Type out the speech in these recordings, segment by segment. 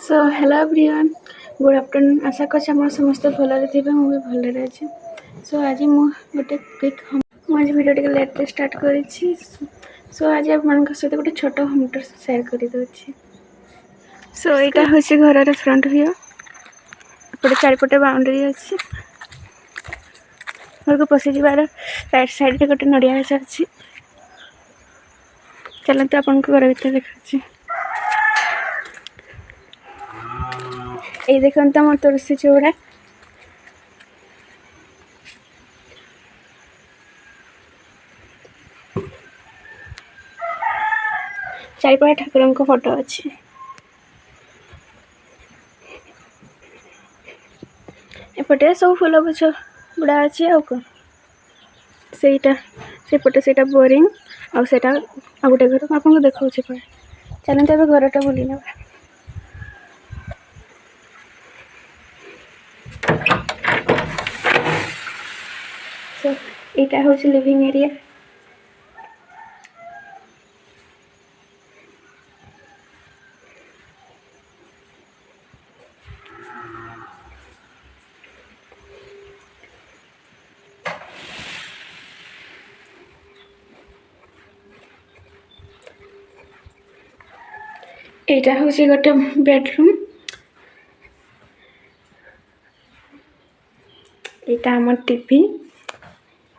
सो hello everyone good afternoon आशा कर समस्त भलरे थे मुझे भलरे अच्छे। सो आज मुझे क्विक आज भिडियो टे लेट स्टार्ट कर। सो आज आप सहित गोटे छोट होम टूर सेयार कर दूसरी। सो यहाँ हूँ घर फ्रंट व्यू एपटे चारिपटे बाउंड्री अच्छी घर को पशि जावार राइट साइड रे गोटे नड़िया गछ अच्छी। चलते आपन घर भर देखा ये देखते मोर तुलसी चौड़ा चारिपटे ठाकुर को फोटो अच्छी। एपटे सब फूल गछ गुड़ा अच्छी आउ कौन सेपटे से बोरिंग आउटा आ गोटे घर आपको देखा चलते अब घरटा बुली ना। सो यहाँ हूँ लिविंग एरिया यहाँ हूँ गोटे बेडरूम यहाँ आम टीवी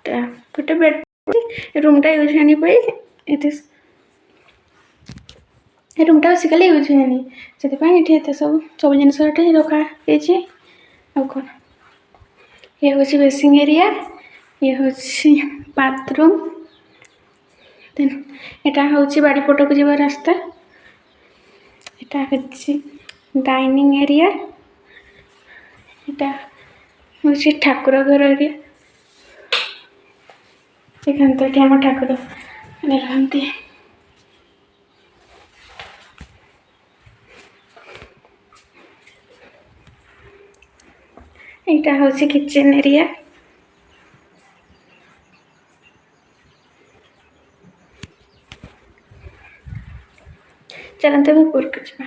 गोटे बेड रूमटा यूज होनी रूमटा बेसिकली यूज होनी से सब जिनस रखाई कौन ये हूँ बेसिंग एरिया ये हूँ बाथरूम देन यहाँ हूँ बाड़ी पटक जा रास्ता यहाँ हूँ डाइनिंग एरिया यहाँ हूँ ठाकुर घर एरिया देखते आम ठाकुर मैंने रहती। यहाँ हूँ किचन एरिया चलते ऊपर को जा।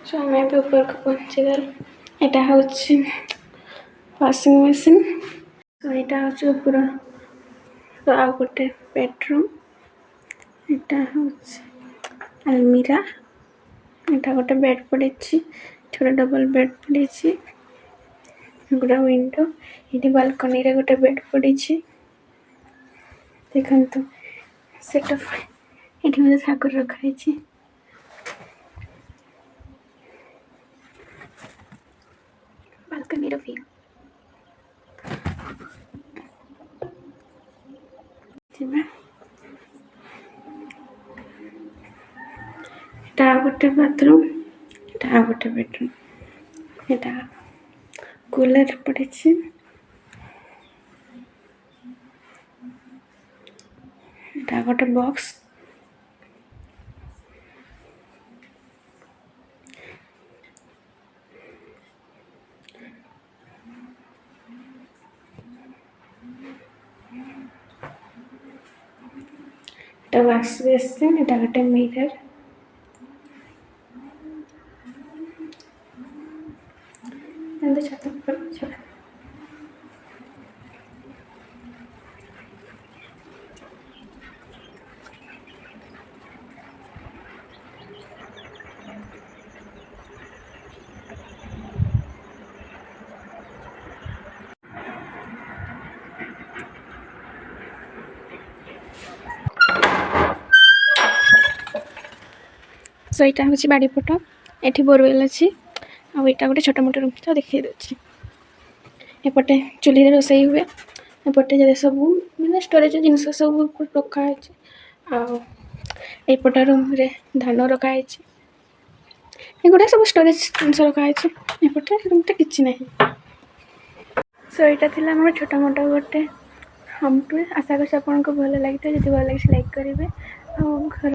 सो आम ऊपर को पहुँचीगल यहाँ हूँ वाशिंग मशीन यहाँ हूँ ऊपर आ गोटे बेडरूम यहाँ हूँ अलमीरा यहाँ गोटे बेड पड़ी छोटा डबल बेड पड़ी गोटे विंडो ये बालकनी रे गोटे बेड पड़ी देखते सेटअप ये ठाकुर रखाई बालकनी व्यू गोटे बाथरूम यहाँ गोटे बेडरूम यहाँ कूलर पड़ी यहाँ गोटे बॉक्स वाश बेसिन यहाँ गोटे मिरर छत पर सो यहाँ हूँ बाड़ी पट ये बोरवेल अच्छी आउ यहाँ गोटे छोटा मोटा रूम तो देखी दूसरी एपटे चूल्हे रोसई हुए एपटे सब मैंने स्टोरेज जिनस सब रखाई आईपट रूम रे धान रखाई एगुड़ा सब स्टोरेज जिनस रखाई एपटे रूमटा कि ना। सो यहाँ थी मोर छोटा मोटा गोटे होम टूर आशा कर भल लगी जब भल लगे लाइक करेंगे और घर